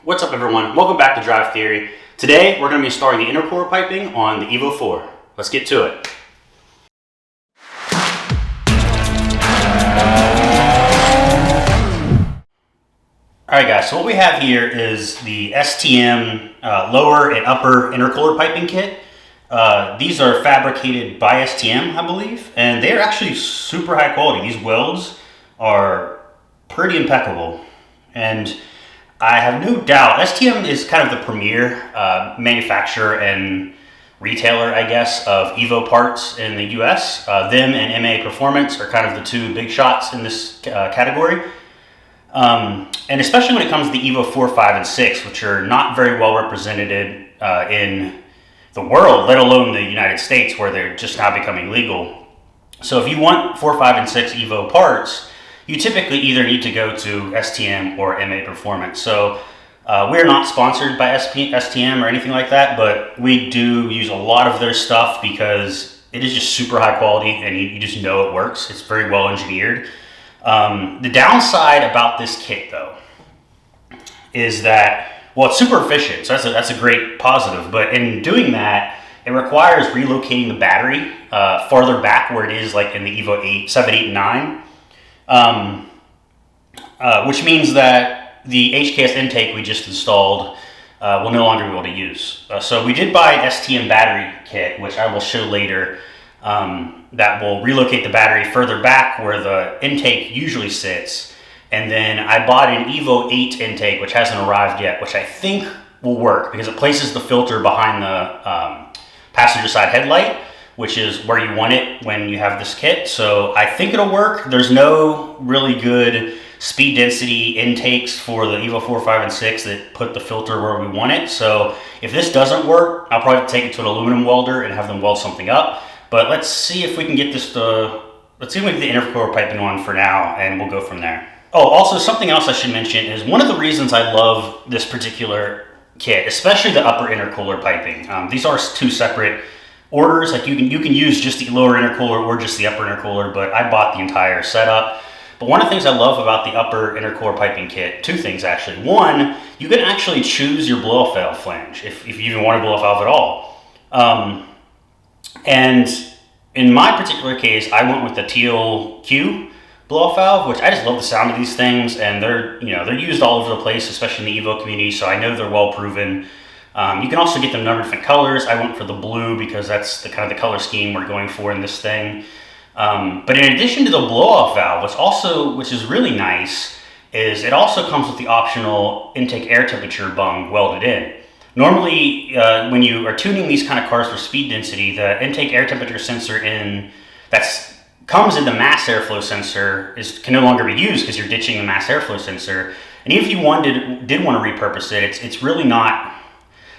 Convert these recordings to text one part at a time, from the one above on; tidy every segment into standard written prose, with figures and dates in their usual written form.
What's up everyone? Welcome back to Drive Theory. Today we're going to be installing the intercooler piping on the Evo 4. Let's get to it. Alright guys, so what we have here is the STM lower and upper intercooler piping kit. These are fabricated by STM, I believe, and they're actually super high quality. These welds are pretty impeccable, and I have no doubt STM is kind of the premier manufacturer and retailer, I guess, of Evo parts in the US. Them and MA Performance are kind of the two big shots in this category. And especially when it comes to the Evo 4, 5, and 6, which are not very well represented in the world, let alone the United States, where they're just now becoming legal. So if you want 4, 5, and 6 Evo parts, you typically either need to go to STM or MA Performance. So we're not sponsored by STM or anything like that, but we do use a lot of their stuff because it is just super high quality and you just know it works. It's very well engineered. The downside about this kit though is that, well, it's super efficient, so that's a great positive, but in doing that, it requires relocating the battery farther back where it is like in the Evo 8, 7, 8, and 9, which means that the HKS intake we just installed will no longer be able to use. So we did buy an STM battery kit, which I will show later, that will relocate the battery further back where the intake usually sits. And then I bought an Evo 8 intake, which hasn't arrived yet, which I think will work because it places the filter behind the passenger side headlight, which is where you want it when you have this kit. So I think it'll work. There's no really good speed density intakes for the Evo 4, 5, and 6 that put the filter where we want it. So if this doesn't work, I'll probably take it to an aluminum welder and have them weld something up. But let's see if we can get this let's see if we can get the intercooler piping on for now, and we'll go from there. Oh, also something else I should mention is one of the reasons I love this particular kit, especially the upper intercooler piping. These are two separate orders. Like you can use just the lower intercooler or just the upper intercooler, but I bought the entire setup. But one of the things I love about the upper intercooler piping kit, two things actually. One, you can actually choose your blow-off valve flange if you even want a blow-off valve at all. And in my particular case, I went with the TiAL Q blow-off valve, which I just love the sound of these things, and they're used all over the place, especially in the Evo community, so I know they're well proven. You can also get them in a number of different colors. I went for the blue because that's the kind of the color scheme we're going for in this thing. But in addition to the blow-off valve, which is really nice, is it also comes with the optional intake air temperature bung welded in. Normally, when you are tuning these kind of cars for speed density, the intake air temperature sensor comes in the mass airflow sensor can no longer be used because you're ditching the mass airflow sensor. And even if you did want to repurpose it, it's really not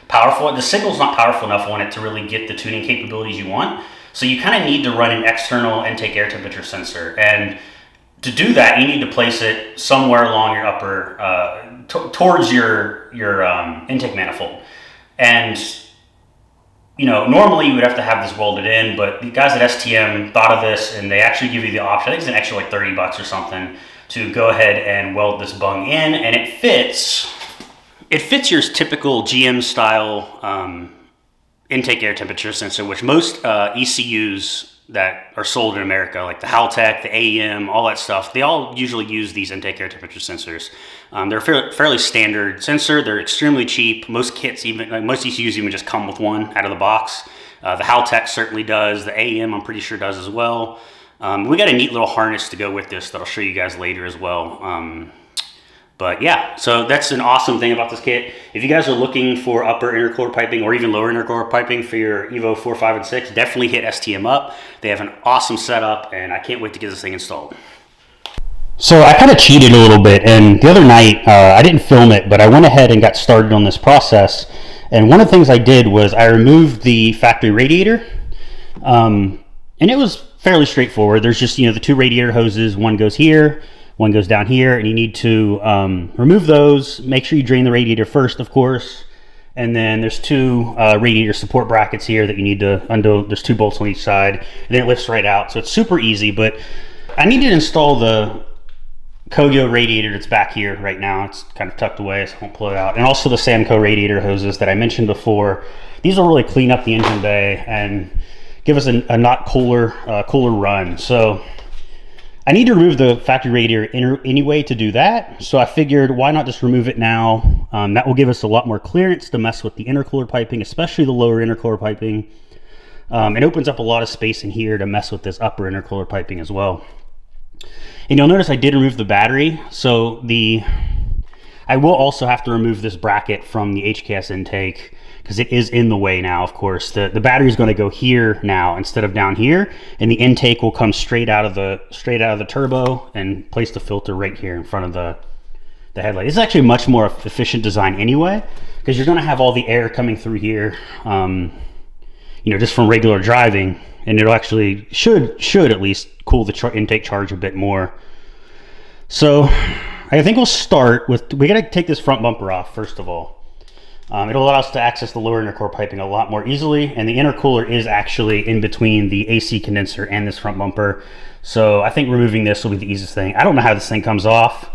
powerful. The signal's not powerful enough on it to really get the tuning capabilities you want. So you kind of need to run an external intake air temperature sensor. And to do that, you need to place it somewhere along your upper, towards your intake manifold. And normally you would have to have this welded in, but the guys at STM thought of this and they actually give you the option. I think it's an extra like 30 bucks or something to go ahead and weld this bung in, and it fits your typical GM style intake air temperature sensor, which most ECUs that are sold in America, like the Haltech, the AEM, all that stuff, they all usually use these intake air temperature sensors. They're fairly standard sensor. They're extremely cheap. Most kits, most ECUs even just come with one out of the box. The Haltech certainly does. The AEM I'm pretty sure does as well. We got a neat little harness to go with this that I'll show you guys later as well. But yeah, so that's an awesome thing about this kit. If you guys are looking for upper intercooler piping or even lower intercooler piping for your Evo 4, 5, and 6, definitely hit STM up. They have an awesome setup, and I can't wait to get this thing installed. So I kind of cheated a little bit, and the other night, I didn't film it, but I went ahead and got started on this process. And one of the things I did was I removed the factory radiator, and it was fairly straightforward. There's just, the two radiator hoses. One goes here, one goes down here, and you need to remove those. Make sure you drain the radiator first, of course. And then there's two radiator support brackets here that you need to undo. There's two bolts on each side, and then it lifts right out. So it's super easy, but I needed to install the Kogyo radiator that's back here right now. It's kind of tucked away, so I won't pull it out. And also the Samco radiator hoses that I mentioned before. These will really clean up the engine bay and give us a not cooler run. So I need to remove the factory radiator anyway to do that. So I figured, why not just remove it now? That will give us a lot more clearance to mess with the intercooler piping, especially the lower intercooler piping. It opens up a lot of space in here to mess with this upper intercooler piping as well. And you'll notice I did remove the battery. So I will also have to remove this bracket from the HKS intake because it is in the way now, of course. The battery is going to go here now instead of down here, and the intake will come straight out of the turbo and place the filter right here in front of the headlight. It's actually a much more efficient design anyway, because you're going to have all the air coming through here, just from regular driving, and it'll actually should at least cool the intake charge a bit more. So I think we'll start with, we got to take this front bumper off first of all. It'll allow us to access the lower intercooler piping a lot more easily, and the intercooler is actually in between the AC condenser and this front bumper. So I think removing this will be the easiest thing. I don't know how this thing comes off.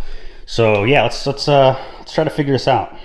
So yeah, let's try to figure this out.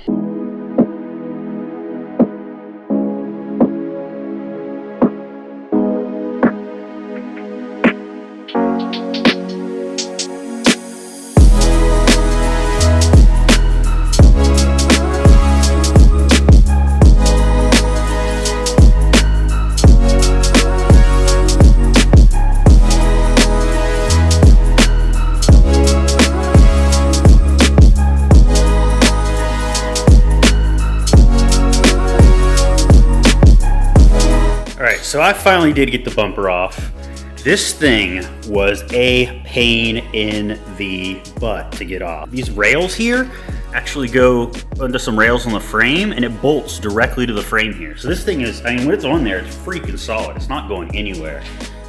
So I finally did get the bumper off. This thing was a pain in the butt to get off. These rails here actually go under some rails on the frame, and it bolts directly to the frame here. So this thing is, when it's on there, it's freaking solid. It's not going anywhere.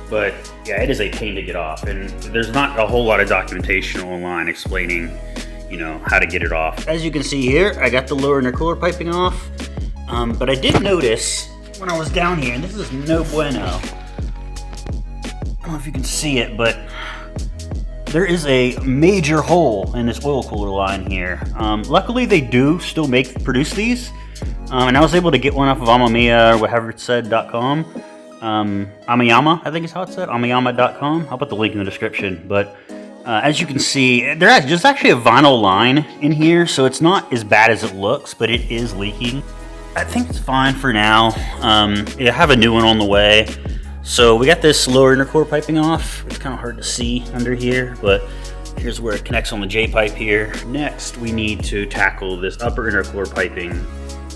But yeah, it is a pain to get off, and there's not a whole lot of documentation online explaining, how to get it off. As you can see here, I got the lower intercooler piping off, but I did notice when I was down here, and this is no bueno. I don't know if you can see it, but there is a major hole in this oil cooler line here. Luckily, they do still produce these, and I was able to get one off of Amamiya or whatever it said.com. Amayama, I think is how it said, amayama.com. I'll put the link in the description. But as you can see, there's actually a vinyl line in here, so it's not as bad as it looks, but it is leaking. I think it's fine for now. I have a new one on the way. So we got this lower intercooler piping off. It's kind of hard to see under here, but here's where it connects on the J-pipe here. Next, we need to tackle this upper intercooler piping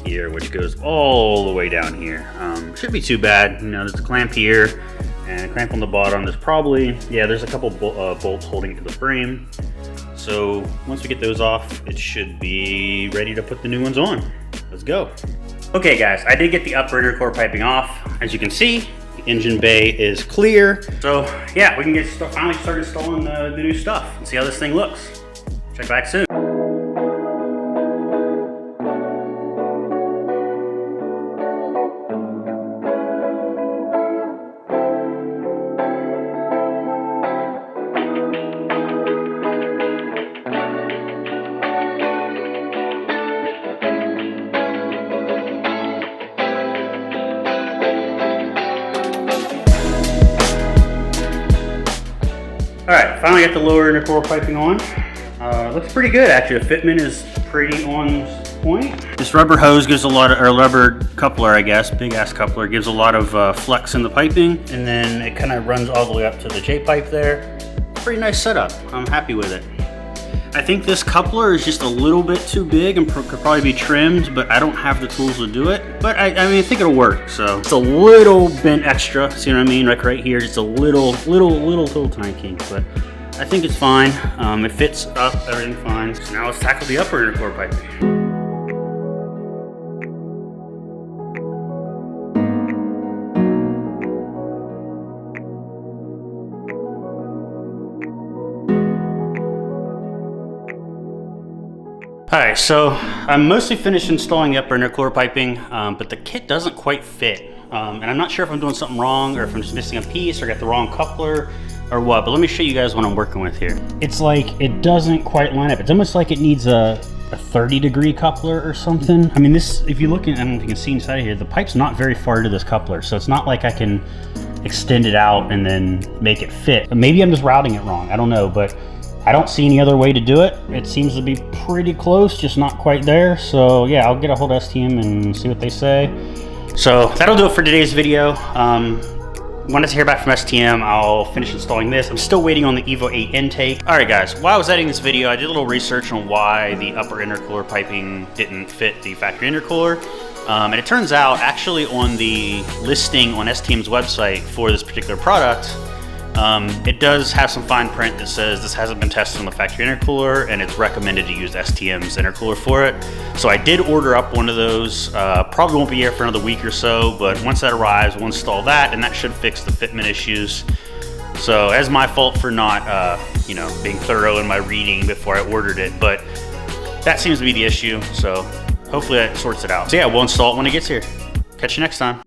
here, which goes all the way down here. Shouldn't be too bad. There's a clamp here and a clamp on the bottom. There's a couple bolts holding it to the frame. So once we get those off, it should be ready to put the new ones on. Let's go. Okay guys, I did get the upper intercooler piping off. As you can see, the engine bay is clear. So yeah, we can finally start installing the new stuff and see how this thing looks. Check back soon. Alright, finally got the lower intercooler piping on. Looks pretty good actually. The fitment is pretty on point. This rubber hose gives a lot of, or rubber coupler I guess, big ass coupler, gives a lot of flex in the piping, and then it kind of runs all the way up to the J-pipe there. Pretty nice setup. I'm happy with it. I think this coupler is just a little bit too big and could probably be trimmed, but I don't have the tools to do it. But I think it'll work. So it's a little bent extra, see what I mean? Like right here, just a little tiny kink, but I think it's fine. It fits up, everything fine. So now let's tackle the upper intercooler piping. Alright, so I'm mostly finished installing the upper intercooler piping, but the kit doesn't quite fit. And I'm not sure if I'm doing something wrong or if I'm just missing a piece or got the wrong coupler. or what, but let me show you guys what I'm working with here. It's like, it doesn't quite line up. It's almost like it needs a 30-degree coupler or something. I mean, this, if you look at, I don't know if you can see inside of here, the pipe's not very far to this coupler, so it's not like I can extend it out and then make it fit. Maybe I'm just routing it wrong, I don't know, but I don't see any other way to do it. It seems to be pretty close, just not quite there. So yeah, I'll get a hold of STM and see what they say. So that'll do it for today's video. Wanted to hear back from STM. I'll finish installing this. I'm still waiting on the Evo 8 intake. All right guys, while I was editing this video, I did a little research on why the upper intercooler piping didn't fit the factory intercooler. And it turns out, actually on the listing on STM's website for this particular product, it does have some fine print that says this hasn't been tested on the factory intercooler and it's recommended to use STM's intercooler for it. So I did order up one of those. Probably won't be here for another week or so, but once that arrives, we'll install that and that should fix the fitment issues. So that's my fault for not, you know, being thorough in my reading before I ordered it, but that seems to be the issue. So hopefully that sorts it out. So yeah, we'll install it when it gets here. Catch you next time.